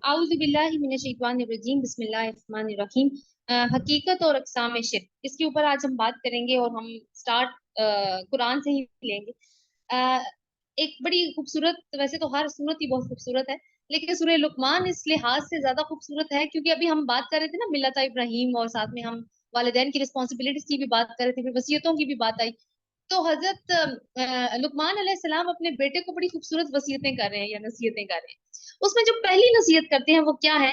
आऊज़ु बिल्लाहि मिनश्शैतानिर्रजीम बिस्मिल्लाहिर्रहमानिर्रहीम। हकीकत और अक़साम शिर्क, इसके ऊपर आज हम बात करेंगे और हम स्टार्ट कुरान से ही लेंगे। अ, एक बड़ी खूबसूरत, वैसे तो हर सूरत ही बहुत खूबसूरत है, लेकिन सूरह लुक़मान इस लिहाज से ज्यादा खूबसूरत है क्योंकि अभी हम बात कर रहे थे ना मिल्लत इब्राहीम, और साथ में हम वालिदैन की रिस्पॉन्सिबिलिटीज की भी बात कर रहे थे, फिर वसीयतों की भी बात आई। तो हजरत लुकमान अलैहिस्सलाम अपने बेटे को बड़ी खूबसूरत वसीयतें कर रहे हैं या नसीहतें कर रहे हैं। उसमें जो पहली नसीहत करते हैं वो क्या है?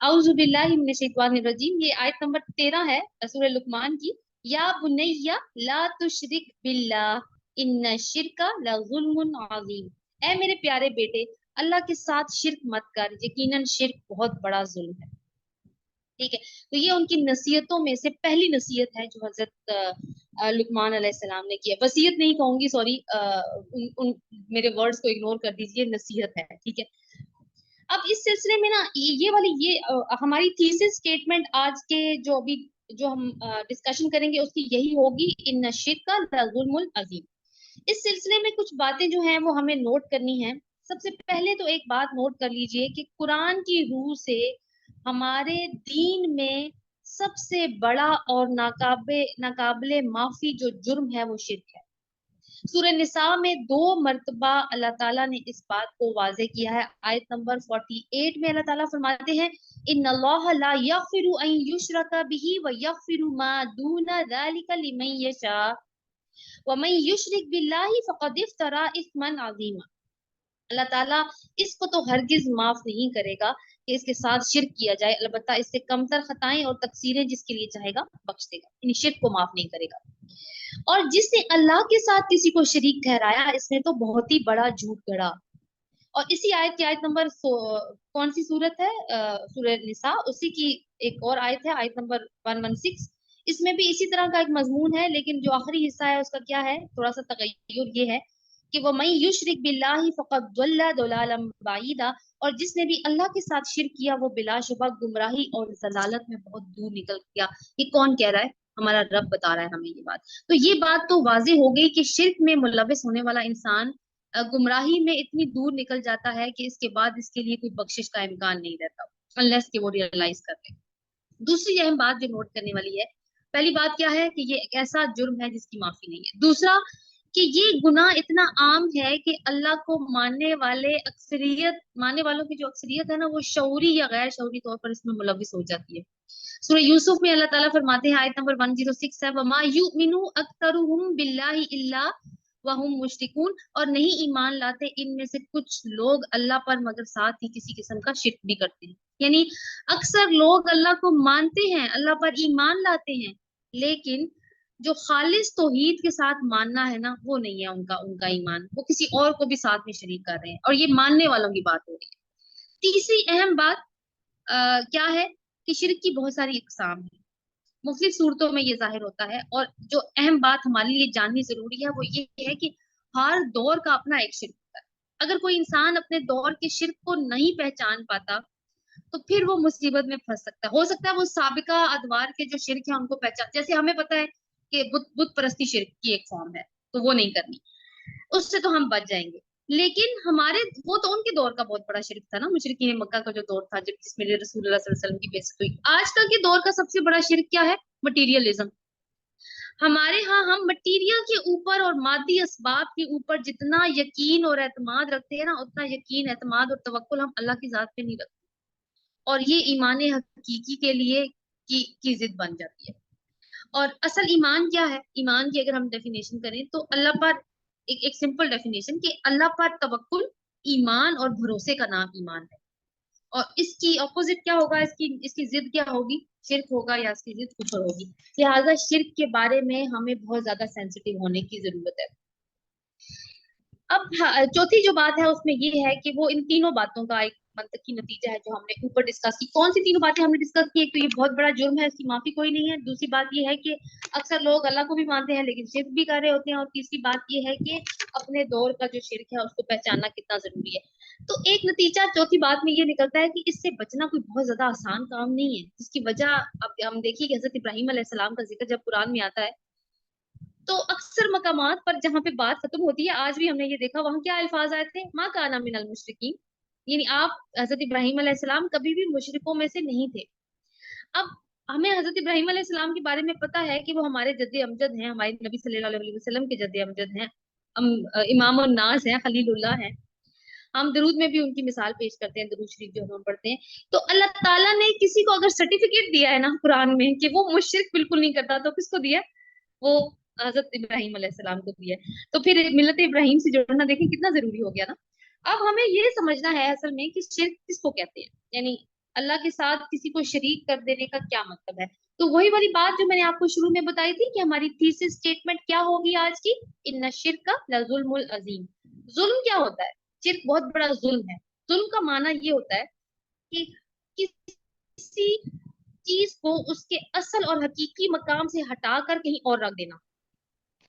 औज़ु बिल्लाहि मिनश शैतानिर रजीम, ये आयत नंबर 13 है सूरह लुकमान की। या बुनैया ला तुशरिक बिल्लाह इन्न शिरका लज़ुल्मुन अज़ीम। ए मेरे प्यारे बेटे, अल्लाह के साथ शिर्क मत कर, यकीनन शिर्क बहुत बड़ा जुल्म है। ठीक है, तो ये उनकी नसीहतों में से पहली नसीहत है जो हजरत लुकमान अलैहिस्सलाम ने की है। वसीयत नहीं कहूंगी, सॉरी, मेरे वर्ड्स को इग्नोर कर दीजिए, नसीहत है। ठीक है, अब इस सिलसिले में ना ये वाली हमारी थीसिस स्टेटमेंट आज के जो अभी जो हम डिस्कशन करेंगे उसकी यही होगी, इन शिर्क का जुल्मुल अजीम। इस सिलसिले में कुछ बातें जो हैं वो हमें नोट करनी है। सबसे पहले तो एक बात नोट कर लीजिए कि कुरान की रूह से हमारे दीन में सबसे बड़ा और नाकाबिले माफी जो जुर्म है वो शिर्क है। सूरह निसा में 2 मरतबा अल्लाह ताला ने इस बात को वाजे किया है। आयत नंबर 48 में अल्लाह ताला फरमाते हैं, इन्नल्लाह ला यगफिरु अन युशरका बिही व यगफिरु मा दूना ज़ालिका लिमन यशा व मन युशरिक बिल्लाहि फक़द इफ्तरा इस्मन अज़ीमा। अल्लाह ताला इसको तो हरगिज माफ नहीं करेगा कि इसके साथ शिर्क किया जाए, अलबत्ता इससे कमतर खताएं और तकसीरें जिसके लिए चाहेगा बख्श देगा, इन शिर्क को माफ नहीं करेगा। और जिसने अल्लाह के साथ किसी को शरीक ठहराया, इसने तो बहुत ही बड़ा झूठ गढ़ा। और इसी आयत की आयत नंबर कौन सी सूरत है? सूरह निसा, उसी की एक और आयत है, आयत नंबर 116। इसमें भी इसी तरह का एक मजमून है, लेकिन जो आखिरी हिस्सा है उसका क्या है, थोड़ा सा तगय्युर ये है कि वो मई युशरिक बिल्लाहि फक़द ज़ल्ला ज़लालन बाईदा, और जिसने भी अल्लाह के साथ शिर्क किया वो बिलाशुबा गुमराही और जलालत में बहुत दूर निकल गया। ये कौन कह रहा है? हमारा रब बता रहा है हमें ये बात। तो ये बात तो वाज़ेह हो गई कि शिर्क में मुलव्वस होने वाला इंसान गुमराही में इतनी दूर निकल जाता है कि इसके बाद इसके लिए कोई बख्शिश का इम्कान नहीं रहता, अनलेस कि वो रियलाइज कर ले। दूसरी अहम बात जो नोट करने वाली है, पहली बात क्या है कि ये एक ऐसा जुर्म है जिसकी माफी नहीं है। दूसरा कि ये गुनाह इतना आम है कि अल्लाह को मानने वालों की जो अक्सरियत है ना, वो शऊरी या गैर शऊरी तौर पर इसमें मुलविस हो जाती है। सूरह यूसुफ में अल्लाह ताला फरमाते हैं, आयत नंबर 106 है, वमा युमिनु अक्तरुहुम बिल्लाहि इल्ला वहुम मुश्रिकून, और नहीं ईमान लाते इनमें से कुछ लोग अल्लाह पर मगर साथ ही किसी किस्म का शिर्क भी करते हैं। यानी अक्सर लोग अल्लाह को मानते हैं, अल्लाह पर ईमान लाते हैं, लेकिन जो खालिस तौहीद के साथ मानना है ना, वो नहीं है उनका उनका ईमान, वो किसी और को भी साथ में शरीक कर रहे हैं, और ये मानने वालों की बात हो रही है। तीसरी अहम बात क्या है कि शिर्क की बहुत सारी इकसाम है, मुख्तलिफ सूरतों में ये जाहिर होता है। और जो अहम बात हमारे लिए जाननी जरूरी है वो ये है कि हर दौर का अपना एक शिर्क होता है। अगर कोई इंसान अपने दौर के शिर्क को नहीं पहचान पाता तो फिर वो मुसीबत में फंस सकता है। हो सकता है वो साबिका अदवार के जो शिर्क है उनको पहचान, जैसे हमें पता है कि बुत परस्ती शिर्क की एक फॉर्म है, तो वो नहीं करनी, उससे तो हम बच जाएंगे। लेकिन हमारे वो तो उनके दौर का बहुत बड़ा शिर्क था ना, मुशरिकीन मक्का का जो दौर था जब जिसमें रसूलुल्लाह सल्लल्लाहु अलैहि वसल्लम की बेइज्जत हुई। आजकल के दौर का सबसे बड़ा शिर्क क्या है? मटीरियलिज्म। हमारे यहाँ हम मटीरियल के ऊपर और मादी असबाब के ऊपर जितना यकीन और एतमाद रखते हैं ना, उतना यकीन, एतमाद और तवक्कुल हम अल्लाह की जात पे नहीं रखते। और ये ईमान हकीकी के लिए की जिद बन जाती है। और असल ईमान क्या है? ईमान की अगर हम डेफिनेशन करें तो अल्लाह पर एक सिंपल डेफिनेशन कि अल्लाह पर तवक्कुल, ईमान और भरोसे का नाम ईमान है। और इसकी ऑपोजिट क्या होगा? इसकी इसकी जिद क्या होगी? शिर्क होगा, या इसकी जिद कुफर होगी। लिहाजा शिर्क के बारे में हमें बहुत ज्यादा सेंसिटिव होने की जरूरत है। अब चौथी जो बात है उसमें ये है कि वो इन तीनों बातों का एक मंतकी नतीजा है जो हमने ऊपर डिस्कस की। कौन सी तीनों बातें हमने डिस्कस की? एक तो ये बहुत बड़ा जुर्म है, इसकी माफी कोई नहीं है। दूसरी बात ये है कि अक्सर लोग अल्लाह को भी मानते हैं लेकिन शिर्क भी कर रहे होते हैं। और तीसरी बात ये है कि अपने दौर का जो शिर्क है उसको पहचानना कितना जरूरी है। तो एक नतीजा चौथी बात में ये निकलता है कि इससे बचना कोई बहुत ज्यादा आसान काम नहीं है, जिसकी वजह अब हम देखिए कि हजरत इब्राहिम अलैहिस्सलाम का जिक्र जब कुरान में आता है तो अक्सर मकामात पर जहाँ पे बात खत्म होती है, आज भी हमने ये देखा, वहां क्या अल्फाज आए थे? माँ काना मिनल मुशरिकीन, यानी आप हजरत इब्राहिम अलैहिस्सलाम कभी भी मुशरिकों में से नहीं थे। अब हमें हजरत इब्राहिम अलैहिस्सलाम के बारे में पता है कि वो हमारे जद्दे अमजद हैं, हमारे नबी सल्लल्लाहु अलैहि वसल्लम के जद्दे अमजद हैं, इमाम उन नास हैं, खलीलुल्लाह हैं। हम दरूद में भी उनकी मिसाल पेश करते हैं, दरूद शरीफ जो हम पढ़ते हैं। तो अल्लाह ताला ने किसी को अगर सर्टिफिकेट दिया है ना कुरान में कि वो मुशरिक बिल्कुल नहीं करता, तो किसको दिया? वो हजरत इब्राहिम अलैहिस्सलाम को दिया है। तो फिर मिलत इब्राहिम से जुड़ना देखें कितना जरूरी हो गया ना। अब हमें ये समझना है असल में कि शिर्क किसको कहते हैं, यानी अल्लाह के साथ किसी को शरीक कर देने का क्या मतलब है। तो वही वाली बात जो मैंने आपको शुरू में बताई थी कि हमारी थीसिस स्टेटमेंट क्या होगी आज की, इन्ना शिर्क लजुल्मुल अजीम। जुल्म क्या होता है? शिर्क बहुत बड़ा जुल्म है। जुल्म का माना ये होता है कि किसी चीज को उसके असल और हकीकी मकाम से हटाकर कहीं और रख देना।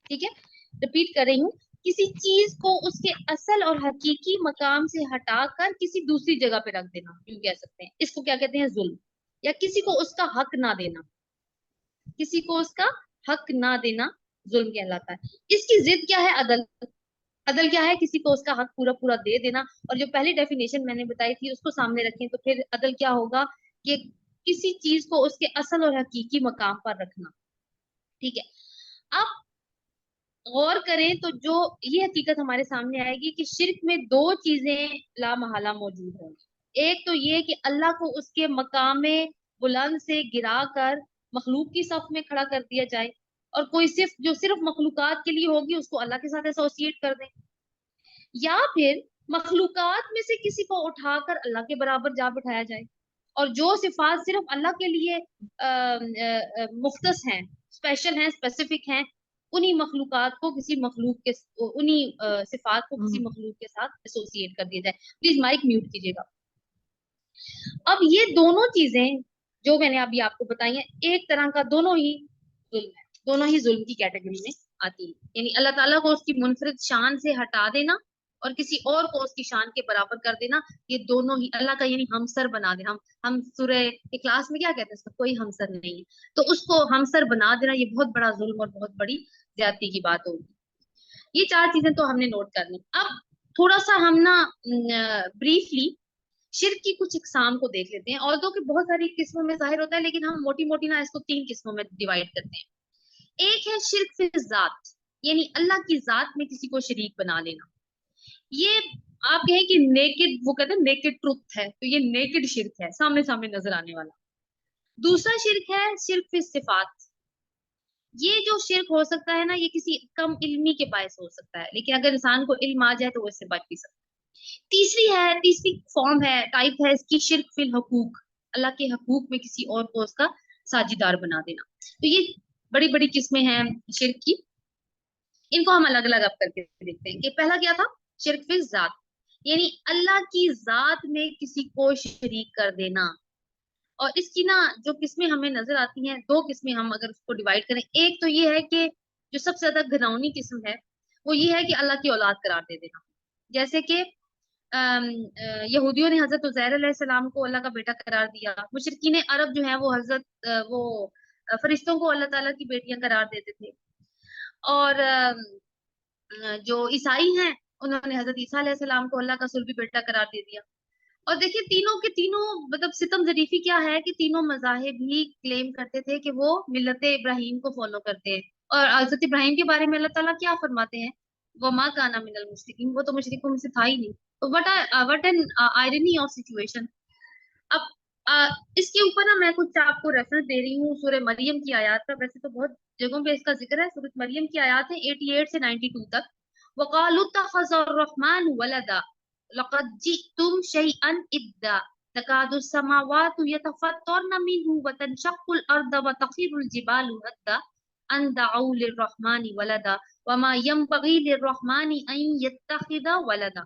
ठीक है, रिपीट कर रही हूँ, किसी चीज को उसके असल और हकीकी मकाम से हटाकर किसी दूसरी जगह पे रख देना, यूं कह सकते हैं, इसको क्या कहते हैं? जुल्म। या किसी को उसका हक ना देना, किसी को उसका हक ना देना जुल्म कहलाता है। इसकी जिद क्या है? अदल। अदल क्या है? किसी को उसका हक पूरा पूरा दे देना। और जो पहली डेफिनेशन मैंने बताई थी उसको सामने रखें तो फिर अदल क्या होगा कि किसी चीज को उसके असल और हकीकी मकाम पर रखना। ठीक है, अब गौर करें तो जो ये हकीकत हमारे सामने आएगी कि शिर्क में दो चीजें ला महला मौजूद होंगी। एक तो ये कि अल्लाह को उसके मकामे बुलंद से गिरा कर मखलूक की सफ में खड़ा कर दिया जाए, और कोई सिर्फ मखलूकात के लिए होगी उसको अल्लाह के साथ एसोसिएट कर दें। या फिर मखलूकात में से किसी को उठाकर अल्लाह के बराबर जा बिठाया जाए, और जो सिफात सिर्फ अल्लाह के लिए मुख्तस हैं, स्पेशल हैं, स्पेसिफिक हैं, उन्हीं मखलूकात को किसी मखलूक के उन्हीं सिफात को किसी मखलूक के साथ एसोसिएट कर दिया जाए। प्लीज माइक म्यूट कीजिएगा। अब ये दोनों चीजें जो मैंने अभी आपको बताई हैं, एक तरह का दोनों ही जुल्म है, दोनों ही जुल्म की कैटेगरी में आती है। यानी अल्लाह ताला को उसकी मुनफरिद शान से हटा देना और किसी और को उसकी शान के बराबर कर देना, ये दोनों ही अल्लाह का यानी हमसर बना देना। हम सूरह के क्लास में क्या कहते हैं, इसका कोई हमसर नहीं है, तो उसको हमसर बना देना ये बहुत बड़ा जुल्म और बहुत बड़ी ज्यादती की बात होगी। ये चार चीजें तो हमने नोट कर ली। अब थोड़ा सा हम ना ब्रीफली शिर्क की कुछ इकसाम को देख लेते हैं। और तो कि बहुत सारी किस्मों में जाहिर होता है, लेकिन हम मोटी मोटी ना इसको तीन किस्मों में डिवाइड करते हैं। एक है शिर्क फिल जात, यानी अल्लाह की जात में किसी को शरीक बना लेना। ये आप कहें कि नेकेड, वो कहते हैं नेकेड ट्रुथ है, तो ये नेकेड शिर्क है, सामने सामने नजर आने वाला। दूसरा शिर्क है शिर्क फिल सिफात। ये जो शिर्क हो सकता है ना, ये किसी कम इल्मी के बायस हो सकता है, लेकिन अगर इंसान को इल्म आ जाए तो वो इससे बच भी सकता है। तीसरी फॉर्म है, टाइप है इसकी, शिर्क फिल हकूक। अल्लाह के हकूक में किसी और को उसका साझीदार बना देना। तो ये बड़ी बड़ी किस्में हैं शिर्क की। इनको हम अलग अलग अब करके देखते हैं कि पहला क्या था, शिर्क फिल जात, यानी अल्लाह की जात में किसी को शरीक कर देना। और इसकी ना जो किस्में हमें नजर आती हैं, दो किस्में हम अगर उसको डिवाइड करें, एक तो ये है कि जो सबसे ज्यादा घिनौनी किस्म है वो ये है कि अल्लाह की औलाद करार दे देना। जैसे कि यहूदियों ने हजरत उजैर अलैहिस्सलाम को अल्लाह का बेटा करार दिया। मुशरिकीन अरब जो है वो फरिश्तों को अल्लाह ताला की बेटियां करार देते थे। और जो ईसाई हैं उन्होंने हजरत ईसा अलैहिस्सलाम को अल्लाह का सुल्बी बेटा करार दे दिया। और देखिए तीनों के तीनों मतलब सितम जरीफी क्या है कि तीनों मजाहिब ही क्लेम करते थे कि वो मिल्लत इब्राहिम को फॉलो करते हैं। और हजरत इब्राहिम के बारे में अल्लाह ताला क्या फरमाते हैं, वो मा काना मिनल मुशरिकीन, वो तो मुशरिकों में से था ही नहीं। तो what an irony of situation. अब इसके ऊपर ना मैं कुछ आपको रेफरेंस दे रही हूँ सूरह मरियम की आयत का। वैसे तो बहुत जगहों पे इसका जिक्र है, सूरह मरियम की आयत है 88 से 92 तक। वक़ालू इत्तख़ज़र रहमान वलदा लक़द जिअतुम शैअन इद्दा तकादु समावातु यतफ़त्तरन मिन्हु व तनशक्कुल अर्दु व तख़िरुल जिबालु हत्ता अन दअऊ लिर्रहमानि वलदा वमा यंबग़ी लिर्रहमानि अन यत्तख़िज़ वलदा।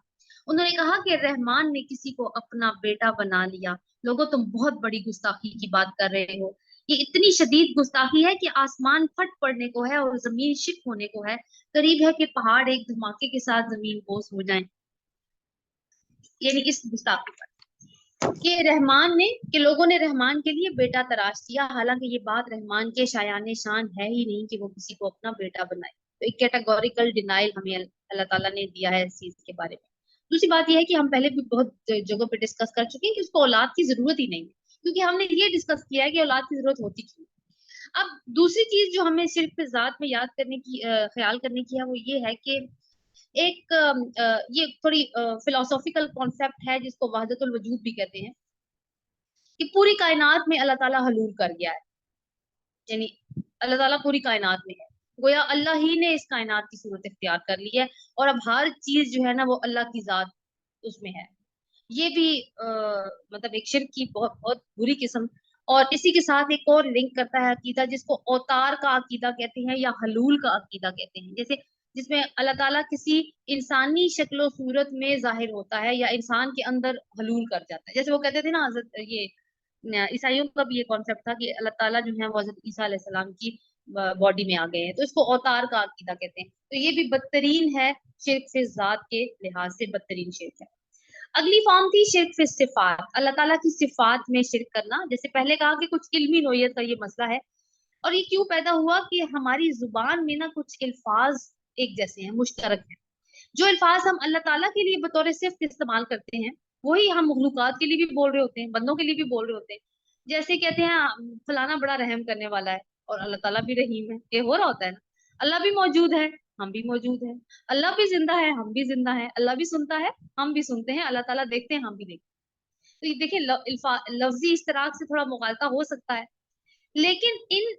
उन्होंने कहा कि रहमान ने किसी को अपना बेटा बना लिया। लोगों तुम बहुत बड़ी गुस्ताखी की बात कर रहे हो। ये इतनी शदीद गुस्ताखी है कि आसमान फट पड़ने को है और जमीन शिक होने को है। करीब है कि पहाड़ एक धमाके के साथ जमीन पोस हो जाएं। यानी इस गुस्ताखी पर कि रहमान ने, कि लोगों ने रहमान के लिए बेटा तराश किया, हालांकि ये बात रहमान के शायान शान है ही नहीं कि वो किसी को अपना बेटा बनाए। तो एक कैटेगोरिकल डिनाइल हमें अल्लाह ताला ने दिया है इस चीज के बारे में। दूसरी बात यह है कि हम पहले भी बहुत जगहों पे डिस्कस कर चुके हैं कि उसको औलाद की जरूरत ही नहीं है, क्योंकि हमने ये डिस्कस किया है कि औलाद की जरूरत होती क्यों। अब दूसरी चीज जो हमें सिर्फ पे जात में याद करने की ख्याल करने की है, वो ये है कि एक ये थोड़ी फिलोसॉफिकल कॉन्सेप्ट है जिसको वहदतुल वजूद भी कहते हैं, कि पूरी कायनात में अल्लाह ताला हलूल कर गया है। यानी अल्लाह ताला पूरी कायनात में है, गोया अल्लाह ही ने इस कायनात की सूरत इख्तियार कर ली है, और अब हर चीज जो है ना वो अल्लाह की जात उसमें है। ये भी मतलब एक शिर्क की बहुत बहुत बुरी किस्म। और इसी के साथ एक और लिंक करता है अकीदा, जिसको अवतार का अकीदा कहते हैं या हलूल का अकीदा कहते हैं, जैसे जिसमें अल्लाह ताला किसी इंसानी शक्लो सूरत में जाहिर होता है या इंसान के अंदर हलूल कर जाता है। जैसे वो कहते थे ना हजरत ये ईसाइयों का भी ये कॉन्सेप्ट था कि अल्लाह ताला जो है वो हजरत ईसा अलैहि सलाम की बॉडी में आ गए हैं, तो इसको अवतार का अकीदा कहते हैं। तो ये भी बदतरीन है, शिर्क फिल जात के लिहाज से बदतरीन शिर्क है। अगली फॉर्म थी शिर्क फिल सिफात, अल्लाह ताला की सिफात में शिर्क करना। जैसे पहले कहा कि कुछ इल्मी नोयत का ये मसला है, और ये क्यों पैदा हुआ कि हमारी जुबान में ना कुछ अल्फाज एक जैसे हैं, मुश्तरक हैं। जो अल्फाज हम अल्लाह ताला के लिए बतौर सिर्फ इस्तेमाल करते हैं, वही हम मखलूकात के लिए भी बोल रहे होते हैं, बंदों के लिए भी बोल रहे होते हैं। जैसे कहते हैं फलाना बड़ा रहम करने वाला है, और अल्लाह ताला भी रहीम है, ये हो रहा होता है ना। अल्लाह भी मौजूद है, हम भी मौजूद हैं। अल्लाह भी जिंदा है, हम भी जिंदा हैं। अल्लाह भी सुनता है, हम भी सुनते हैं। अल्लाह ताला देखते हैं, हम भी देखते हैं। तो ये देखिए लफ्जी इश्तराक से थोड़ा मुगालता हो सकता है, लेकिन इन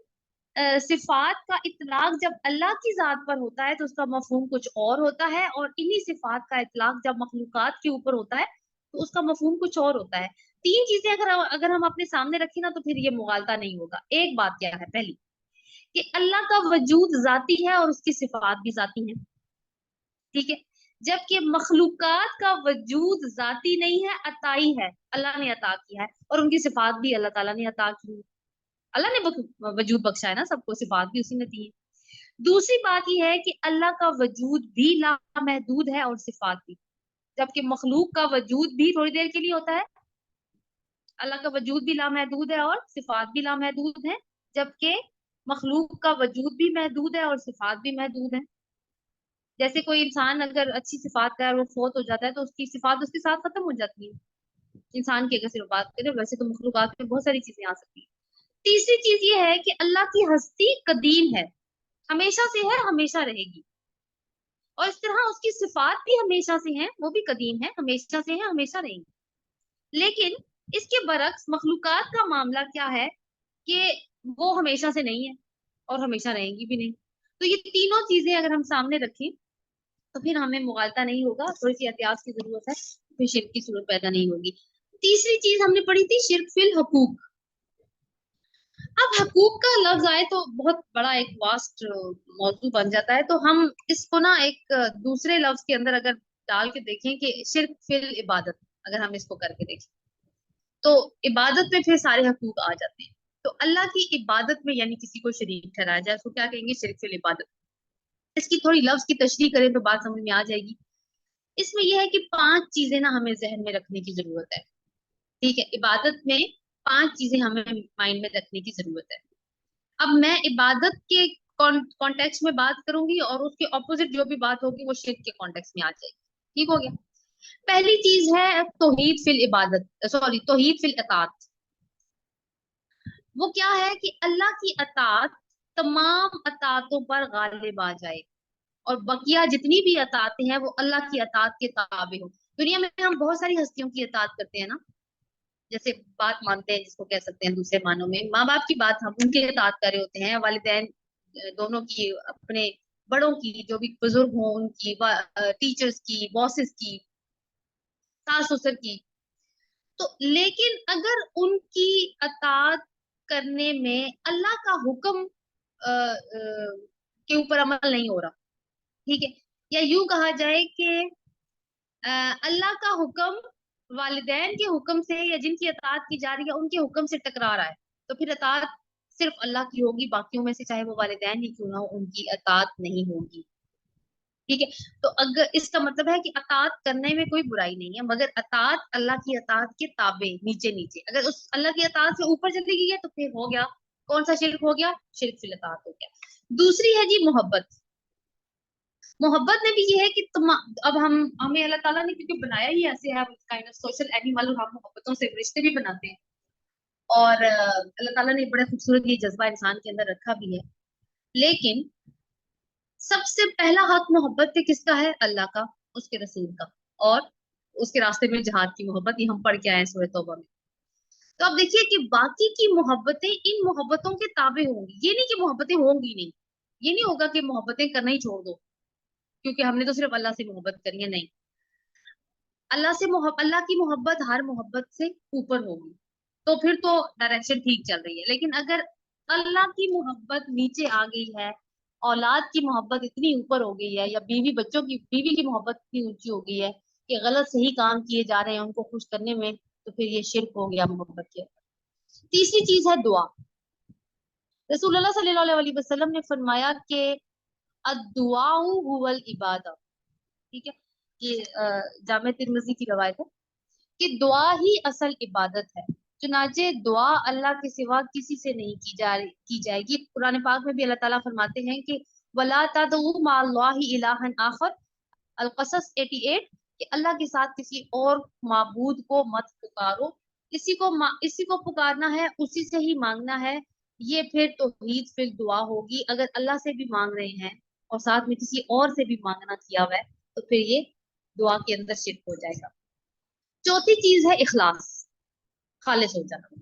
सिफात का इतलाक जब अल्लाह की जात पर होता है तो उसका मफहूम कुछ और होता है, और इन्हीं सिफात का इतलाक जब मखलूकात के ऊपर होता है तो उसका मफहूम कुछ और होता है। तीन चीजें अगर हम अपने सामने रखें ना, तो फिर ये मुगालता नहीं होगा। एक बात क्या है, पहली कि अल्लाह का वजूद जाती है और उसकी सिफात भी जाती है, ठीक है। जबकि मखलूकात का वजूद जाती नहीं है, अताई है, अल्लाह ने अता किया है, और उनकी सिफात भी अल्लाह ताला ने अता की है। अल्लाह ने वजूद बख्शा है ना सबको, सिफात भी उसी ने दी है। दूसरी बात यह है कि अल्लाह का वजूद भी लामहदूद है और सिफात भी, जबकि मखलूक का वजूद भी थोड़ी देर के लिए होता है। अल्लाह का वजूद भी लामहदूद है और सिफात भी लामहदूद है, जबकि मखलूक का वजूद भी महदूद है और सिफात भी महदूद है। जैसे कोई इंसान अगर अच्छी सिफात का है और वो फोत हो जाता है, तो उसकी सिफात उसके साथ खत्म हो जाती है। इंसान की अगर सिर्फ बात करें, वैसे तो मखलूकात में बहुत सारी चीजें आ सकती हैं। तीसरी चीज ये है कि अल्लाह की हस्ती कदीम है, हमेशा से है, हमेशा रहेगी। और इस तरह उसकी सिफात भी हमेशा से हैं, वो भी कदीम है, हमेशा से है, हमेशा रहेंगी। लेकिन इसके बरक्स मखलूकात का मामला क्या है कि वो हमेशा से नहीं है और हमेशा रहेंगी भी नहीं। तो ये तीनों चीजें अगर हम सामने रखें तो फिर हमें मुगालता नहीं होगा, थोड़ी सी एहतियात की जरूरत है, फिर शिर्क की सूरत पैदा नहीं होगी। तीसरी चीज हमने पढ़ी थी शिर्क फिल हकूक। अब हकूक का लफ्ज आए तो बहुत बड़ा एक वास्ट मौजू बन जाता है, तो हम इसको ना एक दूसरे लफ्ज के अंदर अगर डाल के देखें कि शिर्क फिल इबादत, अगर हम इसको करके देखें तो इबादत में फिर सारे हकूक आ जाते हैं। तो अल्लाह की इबादत में यानी किसी को शरीक ठहराया जाए, उसको क्या कहेंगे, शिर्क फिल इबादत। इसकी थोड़ी लफ्ज की तशरीह करें तो बात समझ में आ जाएगी। इसमें यह है कि पांच चीजें ना हमें जहन में रखने की जरूरत है, ठीक है। इबादत में पांच चीजें हमें माइंड में रखने की जरूरत है। अब मैं इबादत के कॉन्टेक्स्ट में बात करूंगी, और उसके ऑपोजिट जो भी बात होगी वो शिर्क के कॉन्टेक्स्ट में आ जाएगी, ठीक हो गया। पहली चीज है तौहीद फिल इबादत, सॉरी तौहीद फिल अतात। वो क्या है कि अल्लाह की अतात तमाम अतातों पर गालिब आ जाए, और बकिया जितनी भी अतातें हैं वो अल्लाह की अतात के ताबे हो। दुनिया में हम बहुत सारी हस्तियों की अतात करते हैं ना, जैसे बात मानते हैं जिसको कह सकते हैं दूसरे मानों में, माँ बाप की बात हम उनके इताअत कर रहे होते हैं, वालिदैन दोनों की, अपने बड़ों की, जो भी बुजुर्ग हों उनकी, टीचर्स की, बॉसेस की, सास ससुर की। तो लेकिन अगर उनकी अताअत करने में अल्लाह का हुक्म के ऊपर अमल नहीं हो रहा, ठीक है, या यूं कहा जाए कि अल्लाह का हुक्म वालिदैन के हुक्म से या जिनकी अताअत की जा रही है उनके हुक्म से टकरा रहा है, तो फिर अताअत सिर्फ अल्लाह की होगी, बाकियों में से चाहे वो वालिदैन ही क्यों ना हो उनकी अताअत नहीं होगी, ठीक है। तो अगर इसका मतलब है कि अताअत करने में कोई बुराई नहीं है, मगर अताअत अल्लाह की अताअत के ताबे, नीचे नीचे, अगर उस अल्लाह की अताअत से ऊपर चली गई है तो फिर हो गया, कौन सा शिर्क हो गया, शिर्क फिल अताअत हो गया। दूसरी है जी मोहब्बत। मोहब्बत में भी ये है कि तुम, अब हम हमें अल्लाह ताला ने क्योंकि बनाया ही ऐसे है, काइंड ऑफ सोशल एनिमल, और हम मोहब्बतों से रिश्ते भी बनाते हैं। और अल्लाह ताला ने बड़े खूबसूरत ये जज्बा इंसान के अंदर रखा भी है। लेकिन सबसे पहला हक मोहब्बत के किसका है? अल्लाह का, उसके रसूल का, और उसके रास्ते में जिहाद की मोहब्बत। ये हम पढ़ के आए हैं सूरह तौबा में। तो अब देखिए कि बाकी की मोहब्बतें इन मोहब्बतों के ताबे होंगी। ये नहीं कि मोहब्बतें होंगी नहीं, ये नहीं होगा कि मोहब्बतें करना ही छोड़ दो क्योंकि हमने तो सिर्फ अल्लाह से मोहब्बत करनी है, नहीं। अल्लाह की मोहब्बत हर मोहब्बत से ऊपर होगी, तो फिर तो डायरेक्शन ठीक चल रही है। लेकिन अगर अल्लाह की मोहब्बत नीचे आ गई है, औलाद की मोहब्बत इतनी ऊपर हो गई है, या बीवी की मोहब्बत इतनी ऊंची हो गई है कि गलत सही काम किए जा रहे हैं उनको खुश करने में, तो फिर ये शिर्क हो गया मोहब्बत के। तीसरी चीज है दुआ। रसूलुल्लाह सल्लल्लाहु अलैहि वसल्लम ने फरमाया कि अद्दुआउ हुवल इबादा। ठीक है, ये जामे तिर्मिज़ी की रवायत है कि दुआ ही असल इबादत है। चुनाचे दुआ अल्लाह के सिवा किसी से नहीं की जाएगी। कुरान पाक में भी अल्लाह ताला फरमाते हैं कि वला तदउ मअल्लाहि इलाहन आखर, अल-कसस 88, कि अल्लाह के साथ किसी और माबूद को मत पुकारो। इसी को पुकारना है, उसी से ही मांगना है। ये फिर तौहीद फिर दुआ होगी। अगर अल्लाह से भी मांग रहे हैं और साथ में किसी और से भी मांगना किया हुआ है, तो फिर ये दुआ के अंदर शिरक हो जाएगा। चौथी चीज है इखलास, खालिस हो जाना।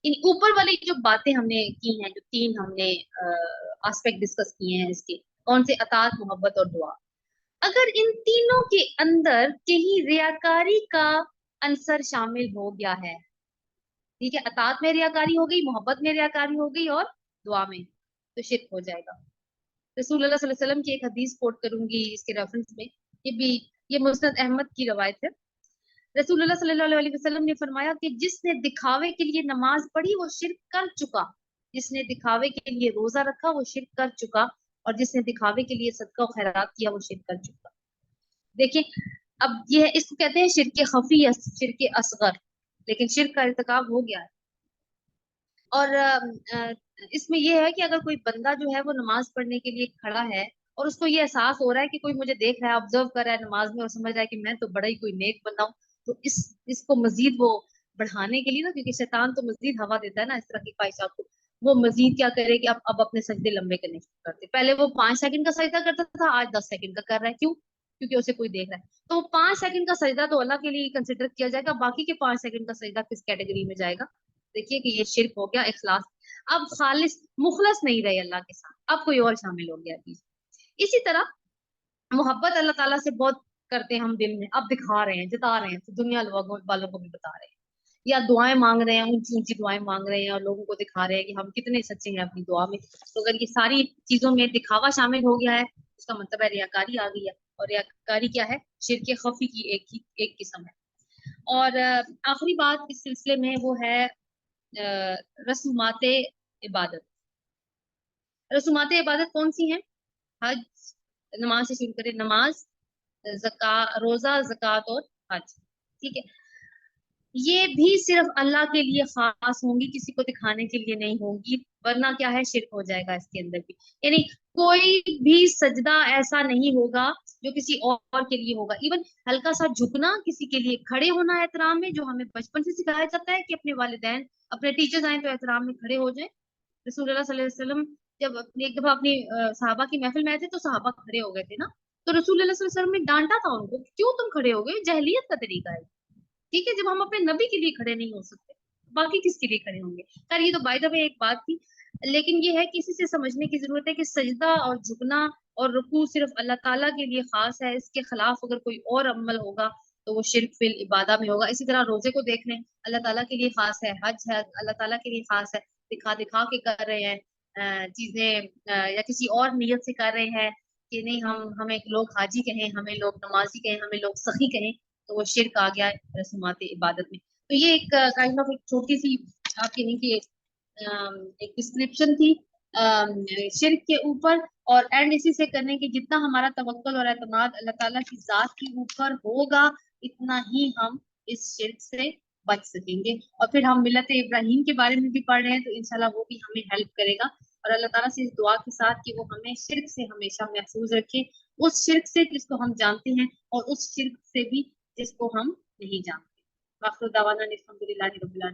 इन ऊपर वाली जो बातें हमने की हैं, जो तीन हमने एस्पेक्ट डिस्कस किए हैं इसके, कौन से? अतात, मोहब्बत और दुआ। अगर इन तीनों के अंदर कहीं रियाकारी का अंसर शामिल हो गया है, ठीक है, अतात में रियाकारी हो गई, मोहब्बत में रियाकारी हो गई, और दुआ में, तो शिरक हो जाएगा। रसूलुल्लाह सल्लल्लाहु अलैहि वसल्लम की एक हदीस कोट करूंगी इसके रेफरेंस में। ये भी, ये मुस्नद अहमद की रवायत है। रसूलुल्लाह सल्लल्लाहु अलैहि वसल्लम ने फरमाया कि जिसने दिखावे के लिए नमाज पढ़ी वो शिर्क कर चुका, जिसने दिखावे के लिए रोजा रखा वो शिर्क कर चुका, और जिसने दिखावे के लिए सदका और खैरात किया वो शिर्क कर चुका। देखिए, अब ये है, इसको कहते हैं शिर्क खफी या शिर्क असगर, लेकिन शिर्क का इर्तिकाब हो गया है। और इसमें ये है कि अगर कोई बंदा जो है वो नमाज पढ़ने के लिए खड़ा है, और उसको ये एहसास हो रहा है कि कोई मुझे देख रहा है, ऑब्जर्व कर रहा है नमाज में, और समझ रहा है कि मैं तो बड़ा ही कोई नेक बंदा हूँ, तो इसको मजीद वो बढ़ाने के लिए ना, क्योंकि शैतान तो मजीद हवा देता है ना इस तरह की ख्वाहिशात को, वो मजीद क्या करे कि अब अपने सजदे लंबे करने शुरू करते। पहले वो 5 सेकंड का सजदा करता था, आज 10 सेकंड का कर रहा है। क्यों? क्योंकि उसे कोई देख रहा है। तो 5 सेकंड का सजदा तो अल्लाह के लिए कंसिडर किया जाएगा, बाकी के 5 सेकंड का सजदा किस कैटेगरी में जाएगा? देखिए कि ये शिर्क हो गया, इखलास। अब खालिस मुखलस नहीं रहे अल्लाह के साथ, अब कोई और शामिल हो गया बीच। इसी तरह मोहब्बत अल्लाह ताला से बहुत करते हैं हम दिल में, अब दिखा रहे हैं, जता रहे हैं, तो दुनिया लोगों वालों को भी बता रहे हैं, या दुआएं मांग रहे हैं, ऊंची ऊंची दुआएं मांग रहे हैं, और लोगों को दिखा रहे हैं कि हम कितने सच्चे हैं अपनी दुआ में। तो अगर ये सारी चीजों में दिखावा शामिल हो गया है, उसका मतलब है रियाकारी आ गई है। और रियाकारी क्या है? शिर्क खफी की एक किस्म है। और आखिरी बात इस सिलसिले में वो है रस्मात इबादत। रस्मात इबादत कौन सी हैं? हज, नमाज से शुरू करें, नमाज, रोजा, जक़ात और हज। ठीक है, ये भी सिर्फ अल्लाह के लिए खास होंगी, किसी को दिखाने के लिए नहीं होंगी, वरना क्या है, शिर्क हो जाएगा इसके अंदर भी। यानी कोई भी सजदा ऐसा नहीं होगा जो किसी और के लिए होगा। इवन हल्का सा झुकना, किसी के लिए खड़े होना एहतराम में, जो हमें बचपन से सिखाया जाता है कि अपने वालिदैन, अपने टीचर्स आए तो एहतराम में खड़े हो जाए। रसूलुल्लाह सल्लल्लाहु अलैहि वसल्लम जब एक दफा अपनी सहाबा की महफिल में आए थे, तो सहाबा खड़े हो गए थे ना, तो रसूलुल्लाह सल्लल्लाहु अलैहि वसल्लम ने डांटा था उनको, क्यों तुम खड़े हो गए? जहलियत का तरीका है। ठीक है, जब हम अपने नबी के लिए खड़े नहीं हो सकते, बाकी किसके लिए खड़े होंगे? खैर, ये तो बाय द वे एक बात थी। लेकिन ये है कि इसी से समझने की जरूरत है कि सजदा और झुकना और रुकू सिर्फ अल्लाह ताला के लिए खास है। इसके खिलाफ अगर कोई और अमल होगा तो वो शिर्क फिल इबादा में होगा। इसी तरह रोजे को देख लें, अल्लाह ताला के लिए खास है। हज है, अल्लाह ताला के लिए खास है। दिखा दिखा के कर रहे हैं चीजें, या किसी और नियत से कर रहे हैं कि नहीं, हमें लोग हाजी कहें, हमें लोग नमाजी कहें, हमें लोग सखी कहें, तो वो शिर्क आ गया है रस्मात इबादत में। तो ये एक काइंड ऑफ एक छोटी सी आपके नहीं कि एक डिस्क्रिप्शन थी शिर्क के ऊपर। और एंड इसी से करने की, जितना हमारा तवक्कुल और एतमाद अल्लाह ताला की जात के ऊपर होगा, इतना ही हम इस शिर्क से बच सकेंगे। और फिर हम मिलत इब्राहिम के बारे में भी पढ़ रहे हैं, तो इंशाल्लाह वो भी हमें हेल्प करेगा। और अल्लाह ताला से इस दुआ के साथ कि वो हमें शिर्क से हमेशा महफूज रखे, اس شرک سے جس کو ہم جانتے ہیں اور اس شرک سے بھی جس کو ہم نہیں جانتے. وآخر دعوانا الحمد للہ رب العالمین.